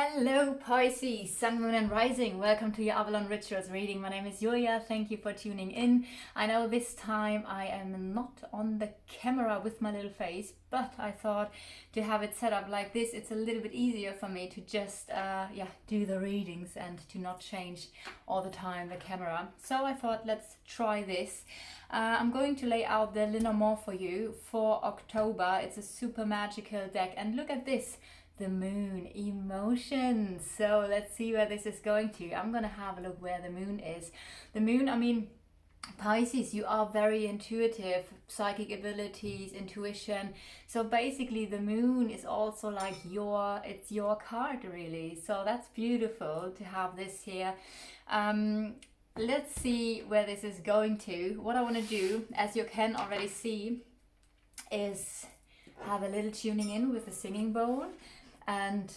Hello Pisces, Sun, Moon and Rising. Welcome to your Avalon Rituals reading. My name is Julia. Thank you for tuning in. I know this time I am not on the camera with my little face, but I thought to have it set up like this, it's a little bit easier for me to just do the readings and to not change all the time the camera. So I thought let's try this. I'm going to lay out the LENORMAND for you for October. It's a super magical deck and look at this. The moon, emotions. So let's see where this is going to. I'm gonna have a look where the moon is. The moon, I mean, Pisces, you are very intuitive, psychic abilities, intuition. So basically the moon is also like it's your card really. So that's beautiful to have this here. Let's see where this is going to. What I want to do, as you can already see, is have a little tuning in with the singing bowl. And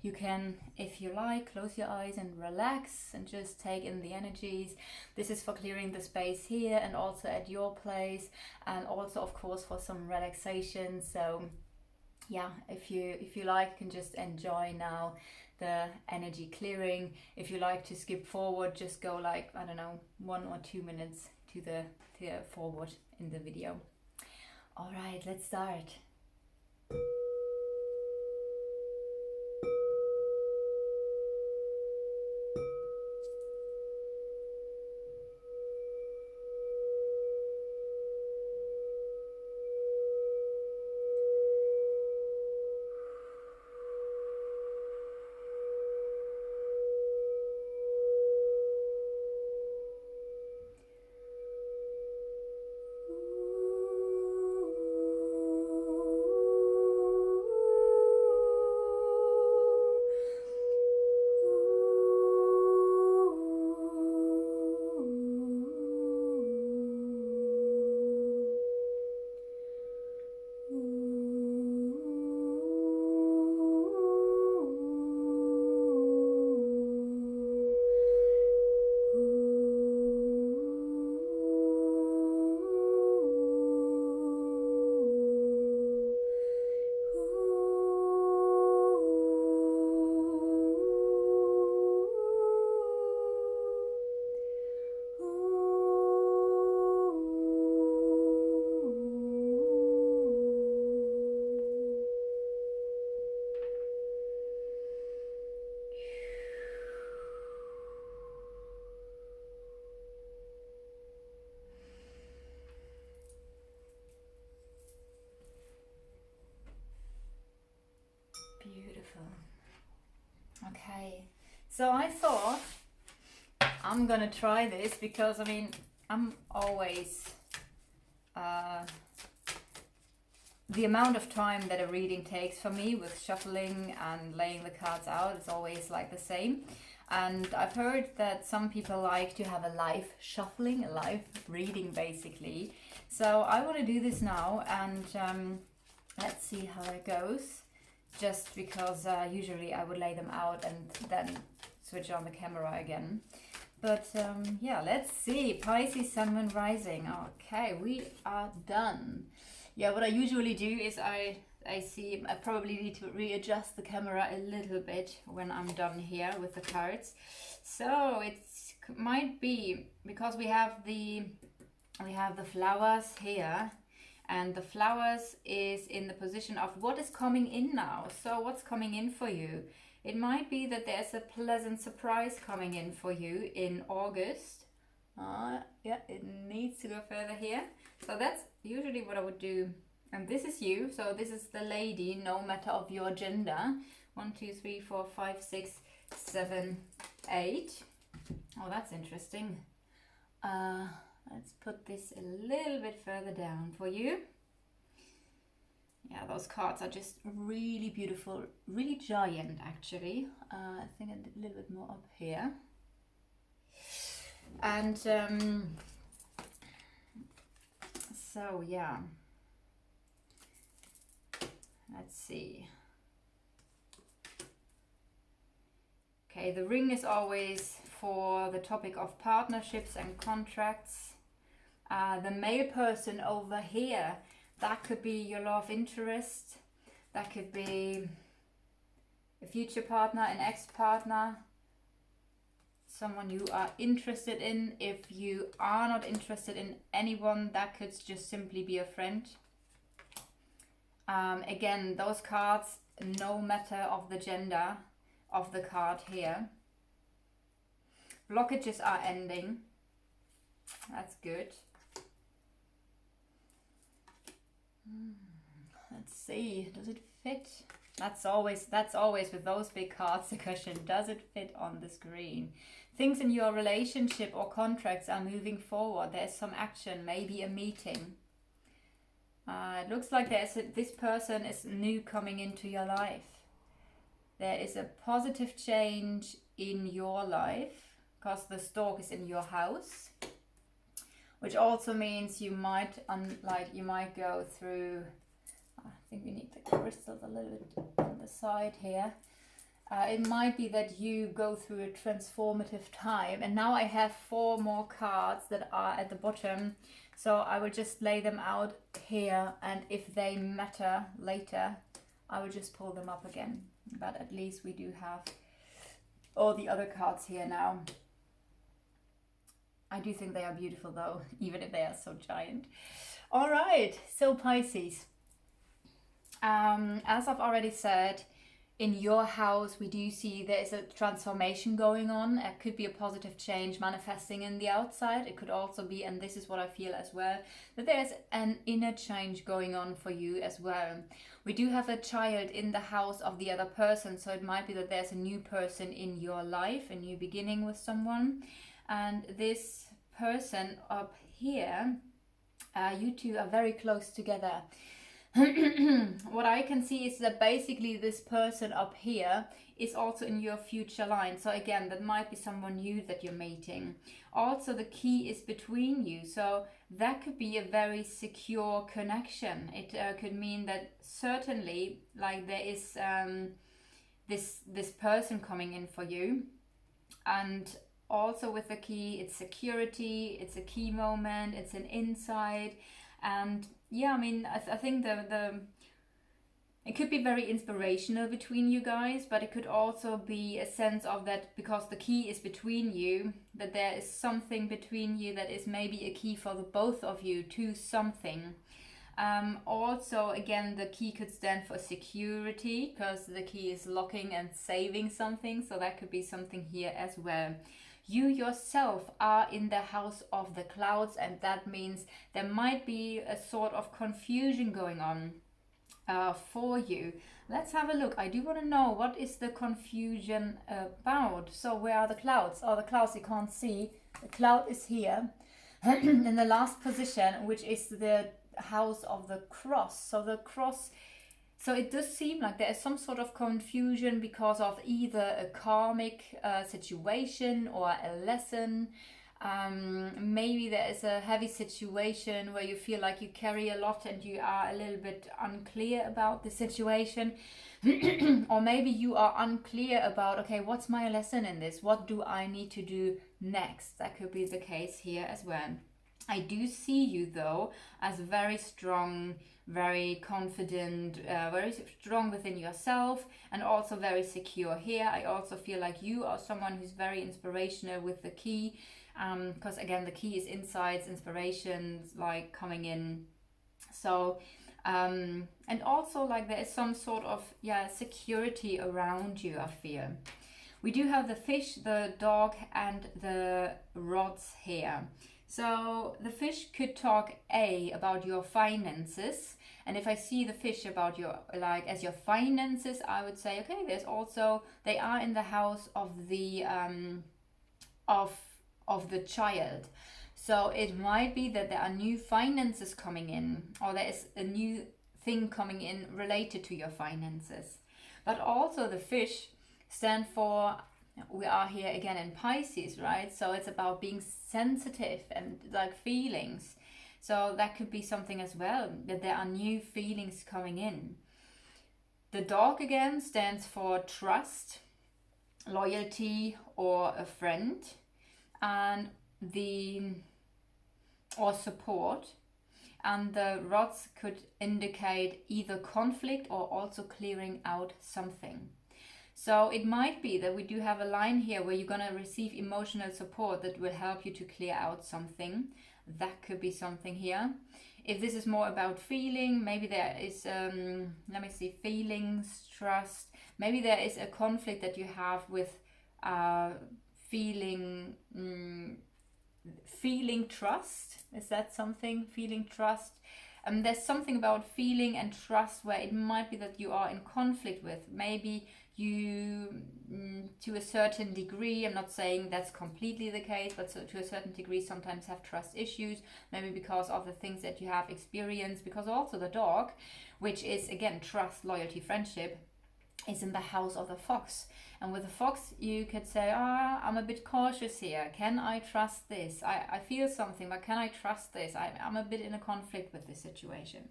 you can, if you like, close your eyes and relax and just take in the energies. This is for clearing the space here and also at your place, and also of course for some relaxation. So yeah, if you like, you can just enjoy now the energy clearing. If you like to skip forward, just go like, I don't know, 1 or 2 minutes to the forward in the video. All right, let's start. Beautiful. Okay, so I thought I'm gonna try this because I mean I'm always the amount of time that a reading takes for me with shuffling and laying the cards out is always like the same. And I've heard that some people like to have a live shuffling, a live reading basically. So I want to do this now and let's see how it goes. Just because usually I would lay them out and then switch on the camera again. But yeah, let's see. Pisces, Sun, Moon, Rising. Okay, we are done. Yeah, what I usually do is I probably need to readjust the camera a little bit when I'm done here with the cards. So it might be because we have the flowers here. And the flowers is in the position of what is coming in now. So what's coming in for you? It might be that there's a pleasant surprise coming in for you in August. Yeah, it needs to go further here. So that's usually what I would do. And this is you. So this is the lady, no matter of your gender. 1, 2, 3, 4, 5, 6, 7, 8. Oh, that's interesting. Let's put this a little bit further down for you. Yeah, those cards are just really beautiful, really giant actually. I think a little bit more up here. And so yeah, let's see. Okay, the ring is always for the topic of partnerships and contracts. The male person over here, that could be your love interest. That could be a future partner, an ex-partner, someone you are interested in. If you are not interested in anyone, that could just simply be a friend. Again, those cards, no matter of the gender of the card here. Blockages are ending. That's good. Let's see, does it fit? That's always with those big cards the question, does it fit on the screen? Things in your relationship or contracts are moving forward. There's some action, maybe a meeting. It looks like this person is new coming into your life. There is a positive change in your life because the stork is in your house, which also means you might go through. I think we need the crystals a little bit on the side here. It might be that you go through a transformative time. And now I have 4 more cards that are at the bottom. So I will just lay them out here. And if they matter later, I will just pull them up again. But at least we do have all the other cards here now. I do think they are beautiful though, even if they are so giant. All right, so Pisces. As I've already said, in your house, we do see there is a transformation going on. It could be a positive change manifesting in the outside. It could also be, and this is what I feel as well, that there's an inner change going on for you as well. We do have a child in the house of the other person, so it might be that there's a new person in your life, a new beginning with someone. And this person up here, you two are very close together. What I can see is that basically this person up here is also in your future line. So again, that might be someone new that you're meeting. Also, the key is between you. So that could be a very secure connection. It could mean that certainly like there is this person coming in for you. And also with the key, it's security, it's a key moment, it's an insight. And yeah, I mean, I think it could be very inspirational between you guys, but it could also be a sense of that because the key is between you, that there is something between you that is maybe a key for the both of you to something. Also, again, the key could stand for security because the key is locking and saving something. So that could be something here as well. You yourself are in the house of the clouds, and that means there might be a sort of confusion going on for you. Let's have a look. I do want to know, what is the confusion about? So where are the clouds? Oh, the clouds you can't see. The cloud is here in the last position, which is the house of the cross. So the cross, so it does seem like there is some sort of confusion because of either a karmic situation or a lesson. Maybe there is a heavy situation where you feel like you carry a lot and you are a little bit unclear about the situation. Or maybe you are unclear about, okay, what's my lesson in this? What do I need to do next? That could be the case here as well. I do see you though as very strong, very confident, very strong within yourself, and also very secure here. I also feel like you are someone who's very inspirational with the key, because again, the key is insights, inspirations, like coming in. So and also like there is some sort of security around you, I feel. We do have the fish, the dog, and the rods here. So the fish could talk about your finances, and if I see the fish about your as your finances, I would say, okay, there's also, they are in the house of the of the child. So it might be that there are new finances coming in, or there is a new thing coming in related to your finances. But also the fish stand for, we are here again in Pisces, right? So it's about being sensitive and like feelings. So that could be something as well, that there are new feelings coming in. The dog again stands for trust, loyalty, or a friend, and or support. And the rods could indicate either conflict or also clearing out something. So it might be that we do have a line here where you're going to receive emotional support that will help you to clear out something. That could be something here. If this is more about feeling, maybe there is, let me see, feelings, trust. Maybe there is a conflict that you have with feeling trust. Is that something? Feeling trust. There's something about feeling and trust where it might be that you are in conflict with. Maybe you, to a certain degree, I'm not saying that's completely the case, but so to a certain degree sometimes have trust issues, maybe because of the things that you have experienced, because also the dog, which is again trust, loyalty, friendship, is in the house of the fox. And with the fox you could say, I'm a bit cautious here, can I trust this? I feel something, but can I trust this? I'm a bit in a conflict with this situation.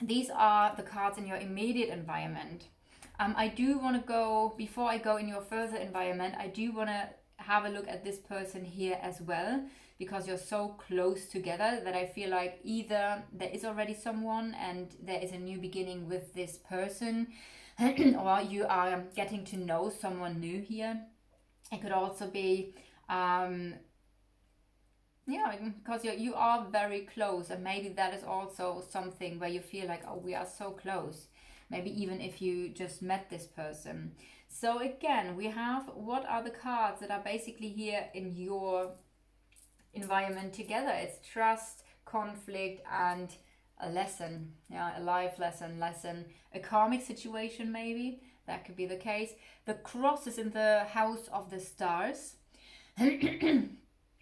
These are the cards in your immediate environment. I do want to go, before I go in your further environment, I do want to have a look at this person here as well, because you're so close together that I feel like either there is already someone and there is a new beginning with this person, or you are getting to know someone new here. It could also be because you are very close, and maybe that is also something where you feel like, oh, we are so close, maybe even if you just met this person. So again, we have, what are the cards that are basically here in your environment together? It's trust, conflict, and a lesson, a life lesson, a karmic situation, maybe that could be the case. The cross is in the house of the stars.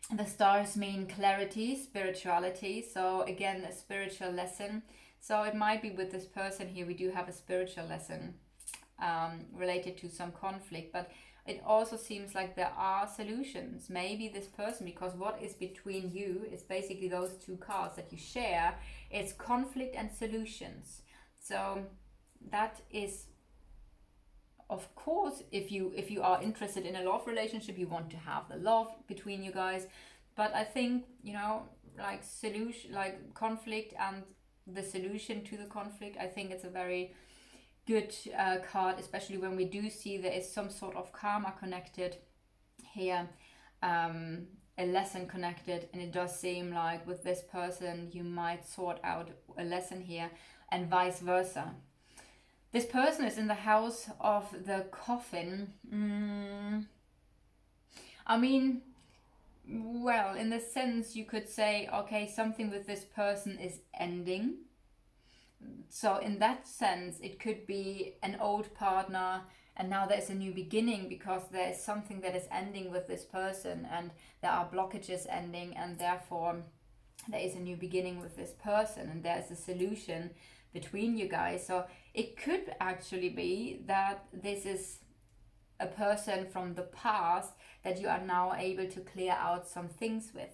The stars mean clarity, spirituality, so again a spiritual lesson. So it might be with this person here we do have a spiritual lesson related to some conflict, but it also seems like there are solutions. Maybe this person, because what is between you is basically those two cards that you share, it's conflict and solutions. So that is, of course, if you are interested in a love relationship, you want to have the love between you guys. But I think, like solution, like conflict and the solution to the conflict, I think it's a very good card, especially when we do see there is some sort of karma connected here, a lesson connected, and it does seem like with this person you might sort out a lesson here, and vice versa. This person is in the house of the coffin. I mean, well, in the sense you could say, okay, something with this person is ending. So in that sense, it could be an old partner and now there's a new beginning, because there is something that is ending with this person and there are blockages ending, and therefore there is a new beginning with this person and there's a solution between you guys. So it could actually be that this is a person from the past that you are now able to clear out some things with.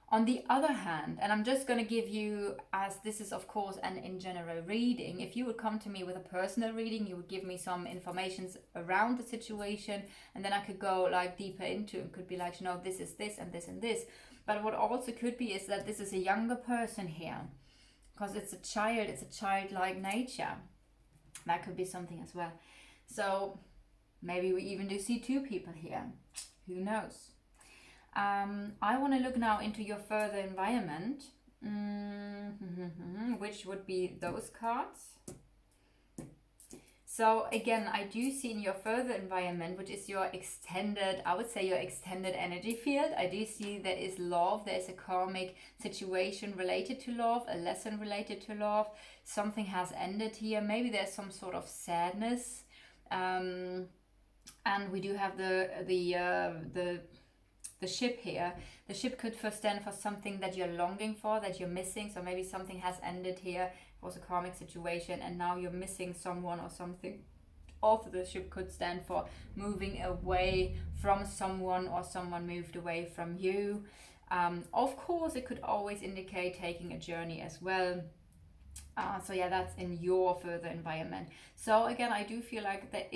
On the other hand, and I'm just going to give you, as this is of course an in general reading, if you would come to me with a personal reading, you would give me some information around the situation, and then I could go like deeper into it. Could be like, this is this and this and this. But what also could be is that this is a younger person here, because it's a child, it's a childlike nature. That could be something as well. So maybe we even do see two people here. Who knows? I want to look now into your further environment, which would be those cards. So again, I do see in your further environment, which is your extended, I would say your extended energy field, I do see there is love, there is a karmic situation related to love, a lesson related to love, something has ended here, maybe there's some sort of sadness, and we do have the ship here. The ship could first stand for something that you're longing for, that you're missing. So maybe something has ended here. It was a karmic situation and now you're missing someone or something. Also the ship could stand for moving away from someone, or someone moved away from you. Of course, it could always indicate taking a journey as well. So yeah, that's in your further environment. So again, I do feel like that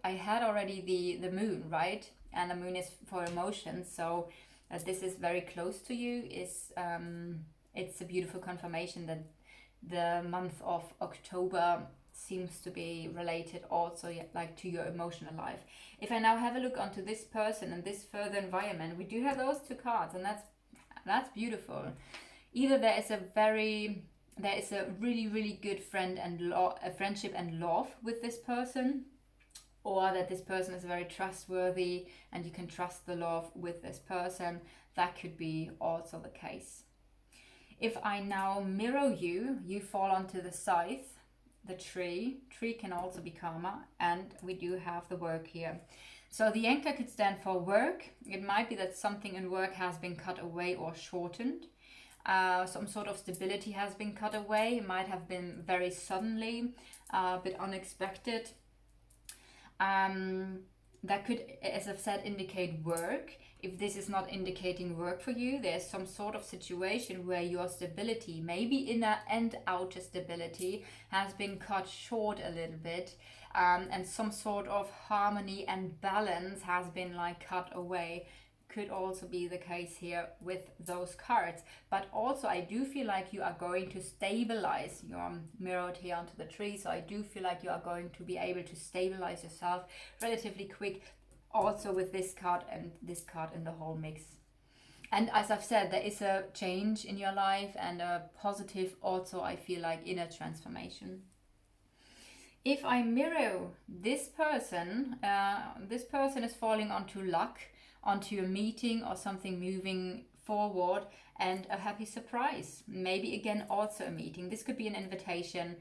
I had already the moon, right? And the moon is for emotions, so this is very close to you. It's a beautiful confirmation that the month of October seems to be related also like to your emotional life. If I now have a look onto this person and this further environment, we do have those two cards, and that's beautiful. Either there is a really good friendship and love with this person, or that this person is very trustworthy and you can trust the love with this person. That could be also the case. If I now mirror you, you fall onto the scythe, the tree. Tree can also be karma, and we do have the work here. So the anchor could stand for work. It might be that something in work has been cut away or shortened. Some sort of stability has been cut away. It might have been very suddenly, a bit unexpected. That could, as I've said, indicate work. If this is not indicating work for you, there's some sort of situation where your stability, maybe inner and outer stability, has been cut short a little bit, and some sort of harmony and balance has been like cut away. Could also be the case here with those cards. But also I do feel like you are going to stabilize. You're mirrored here onto the tree, so I do feel like you are going to be able to stabilize yourself relatively quick, also with this card and this card in the whole mix. And as I've said, there is a change in your life and a positive also, I feel like, inner transformation. If I mirror this person is falling onto luck, onto a meeting or something moving forward, and a happy surprise. Maybe again also a meeting. This could be an invitation.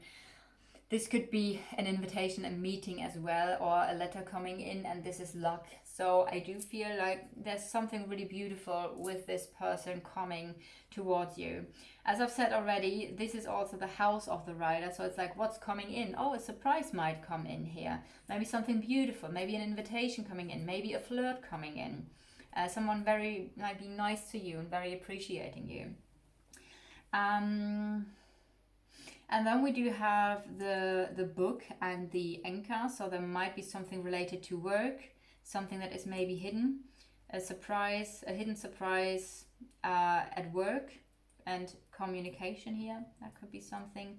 This could be an invitation, a meeting as well, or a letter coming in, and this is luck. So I do feel like there's something really beautiful with this person coming towards you. As I've said already, this is also the house of the rider. So it's like, what's coming in? Oh, a surprise might come in here. Maybe something beautiful, maybe an invitation coming in, maybe a flirt coming in. Someone very like being nice to you and very appreciating you. And then we do have the book and the anchor. So there might be something related to work, something that is maybe hidden, a hidden surprise at work, and communication here. That could be something.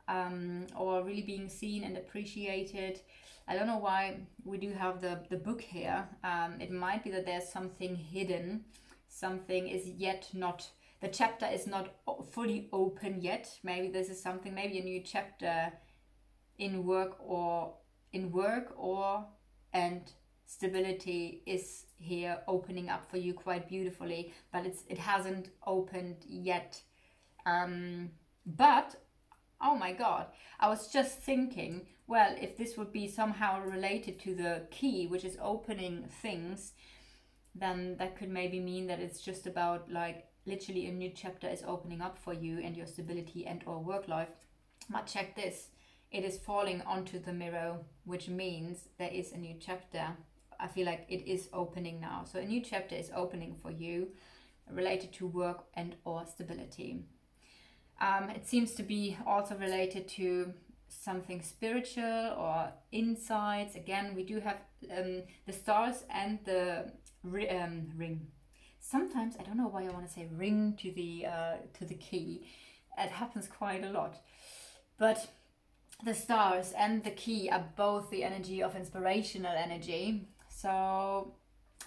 Or really being seen and appreciated. I don't know why we do have the book here. It might be that there's something hidden. Something is yet not... The chapter is not fully open yet. Maybe this is something, maybe a new chapter in work and stability is here opening up for you quite beautifully, but it hasn't opened yet. But oh my God, I was just thinking, well, if this would be somehow related to the key, which is opening things, then that could maybe mean that it's just about like literally a new chapter is opening up for you and your stability and or work life. But check this, it is falling onto the mirror, which means there is a new chapter. I feel like it is opening now. So a new chapter is opening for you related to work and or stability. It seems to be also related to something spiritual or insights. Again, we do have the stars and the ring. Sometimes I don't know why I want to say ring to the key. It happens quite a lot. But the stars and the key are both the energy of inspirational energy. So,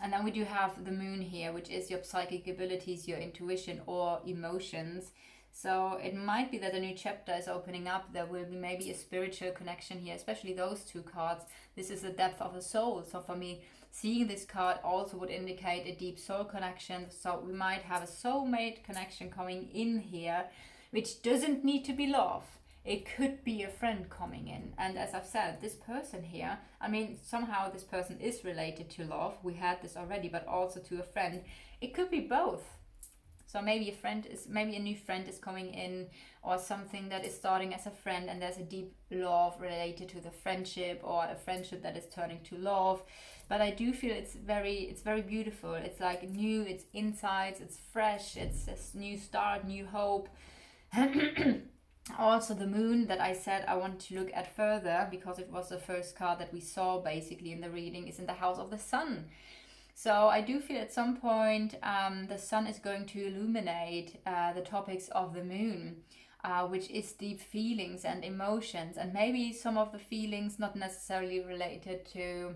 and then we do have the moon here, which is your psychic abilities, your intuition or emotions. So it might be that a new chapter is opening up. There will be maybe a spiritual connection here, especially those two cards. This is the depth of the soul. So for me, seeing this card also would indicate a deep soul connection. So we might have a soulmate connection coming in here, which doesn't need to be love. It could be a friend coming in. And as I've said, this person here, I mean, somehow this person is related to love. We had this already, but also to a friend. It could be both. So maybe a new friend is coming in, or something that is starting as a friend and there's a deep love related to the friendship, or a friendship that is turning to love. But I do feel it's very beautiful. It's like new, it's insights, it's fresh, it's a new start, new hope. Also the moon that I said I want to look at further, because it was the first card that we saw basically in the reading, is in the house of the sun. So I do feel at some point the sun is going to illuminate the topics of the moon. which is deep feelings and emotions, and maybe some of the feelings not necessarily related to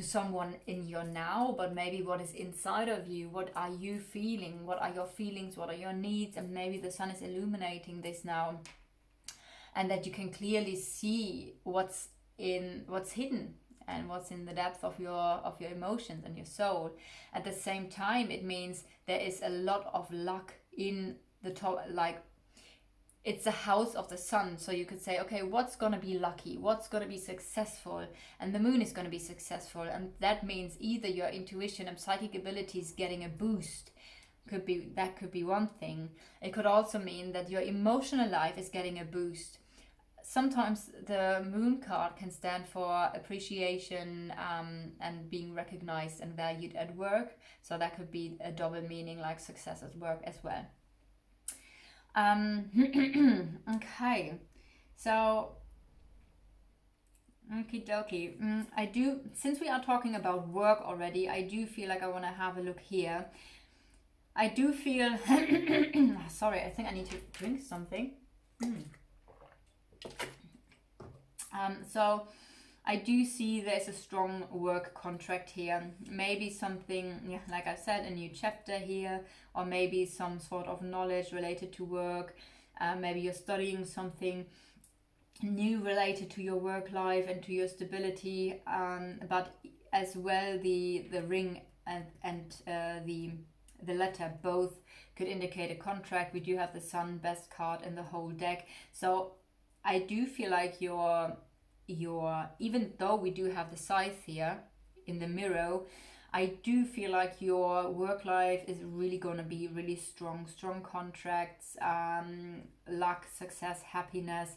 someone in your now, but maybe what is inside of you. What are you feeling? What are your feelings? What are your needs? And maybe the sun is illuminating this now, and that you can clearly see what's hidden and what's in the depth of your emotions and your soul. At the same time, it means there is a lot of luck in the top, like it's the house of the sun. So you could say, okay, what's going to be lucky? What's going to be successful? And the moon is going to be successful. And that means either your intuition and psychic abilities getting a boost. Could be one thing. It could also mean that your emotional life is getting a boost. Sometimes the moon card can stand for appreciation and being recognized and valued at work. So that could be a double meaning, like success at work as well. Okay, so okie dokie. I do, since we are talking about work already, I do feel like I want to have a look here. I do feel sorry, I think I need to drink something. So I do see there's a strong work contract here. Maybe something, yeah, like I said, a new chapter here, or maybe some sort of knowledge related to work. Maybe you're studying something new related to your work life and to your stability. But as well, the ring and the letter both could indicate a contract. We do have the sun, best card in the whole deck. So I do feel like your even though we do have the scythe here in the mirror, I do feel like your work life is really going to be really strong contracts, luck, success, happiness.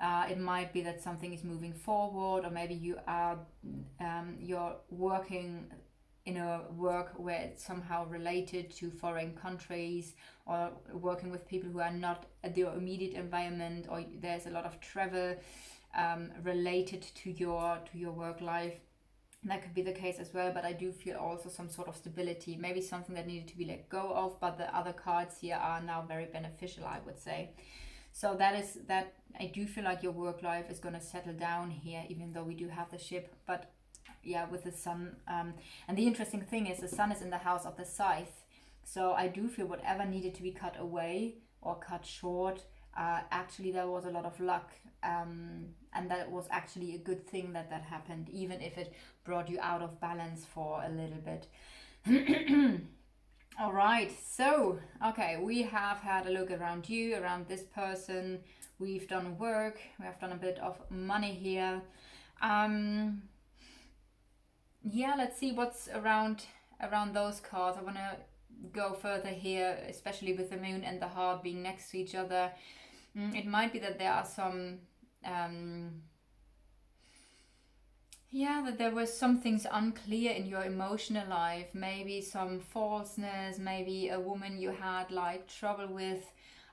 It might be that something is moving forward, or maybe you are you're working in a work where it's somehow related to foreign countries, or working with people who are not at your immediate environment, or there's a lot of travel related to your work life. That could be the case as well, but I do feel also some sort of stability, maybe something that needed to be let go of, but the other cards here are now very beneficial, I would say. So that I do feel like your work life is going to settle down here, even though we do have the ship. But yeah, with the sun, and the interesting thing is the sun is in the house of the scythe. So I do feel whatever needed to be cut away or cut short, actually there was a lot of luck, and that was actually a good thing that happened, even if it brought you out of balance for a little bit. All right, so okay, we have had a look around you, around this person. We've done work, we have done a bit of money here. Yeah, let's see what's around those cards. I want to go further here, especially with the moon and the heart being next to each other. It might be that there are some that there were some things unclear in your emotional life, maybe some falseness, maybe a woman you had like trouble with,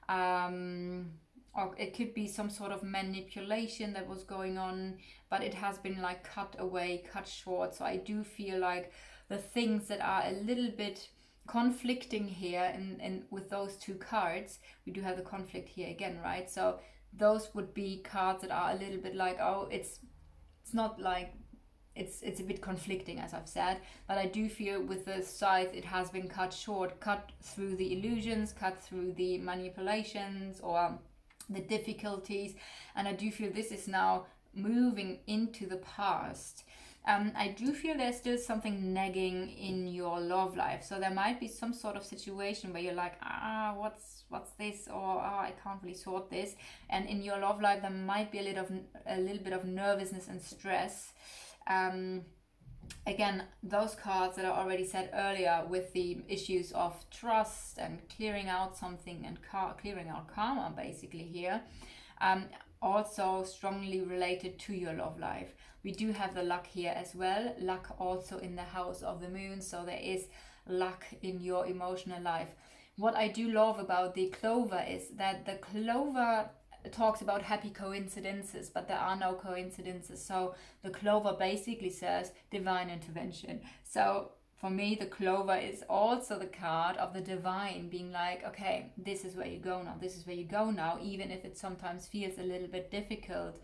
or it could be some sort of manipulation that was going on, but it has been like cut away, cut short. So I do feel like the things that are a little bit conflicting here and with those two cards, we do have the conflict here again, right? So those would be cards that are a little bit like, oh, it's not like it's a bit conflicting, as I've said, but I do feel with the scythe it has been cut short, cut through the illusions, cut through the manipulations or the difficulties, and I do feel this is now moving into the past. I do feel there's still something nagging in your love life, so there might be some sort of situation where you're like, what's this, or I can't really sort this, and in your love life there might be a little bit of nervousness and stress. Again, those cards that I already said earlier with the issues of trust and clearing out something and clearing out karma basically here, also strongly related to your love life. We do have the luck here as well, luck also in the house of the moon, so there is luck in your emotional life. What I do love about the clover is that the clover talks about happy coincidences, but there are no coincidences. So the clover basically says divine intervention. So for me, the clover is also the card of the divine being like, okay, this is where you go now, this is where you go now, even if it sometimes feels a little bit difficult,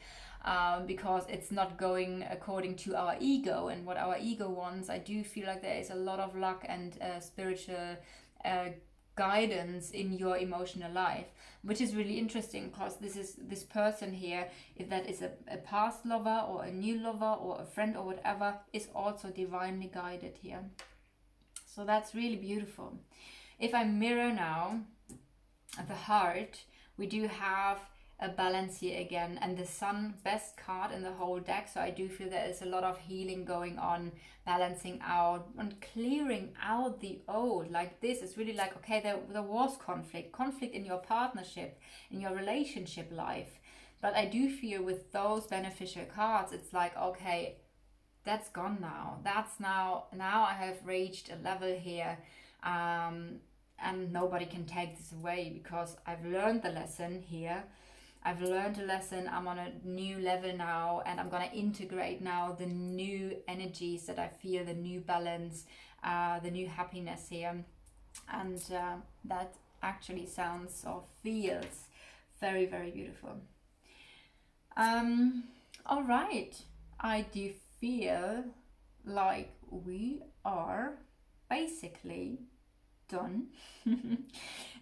because it's not going according to our ego and what our ego wants. I do feel like there is a lot of luck and spiritual guidance in your emotional life, which is really interesting, because this person here, if that is a past lover or a new lover or a friend or whatever, is also divinely guided here. So that's really beautiful. If I mirror now the heart, we do have a balance here again, and the sun, best card in the whole deck. So I do feel there is a lot of healing going on, balancing out and clearing out the old. Like this is really like, okay, there was conflict in your partnership, in your relationship life, but I do feel with those beneficial cards, it's like, okay, that's gone now. That's now I have reached a level here, and nobody can take this away, because I've learned the lesson here. I've learned a lesson. I'm on a new level now, and I'm going to integrate now the new energies that I feel, the new balance, the new happiness here. And that actually sounds or feels very, very beautiful. All right. I do feel like we are basically done.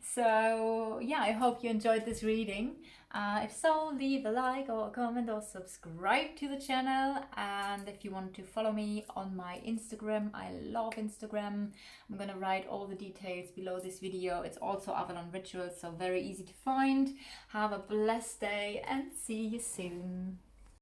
So yeah, I hope you enjoyed this reading. If so, leave a like or a comment or subscribe to the channel. And if you want to follow me on my Instagram, I love Instagram. I'm gonna write all the details below this video. It's also Avalon Rituals, so very easy to find. Have a blessed day and see you soon.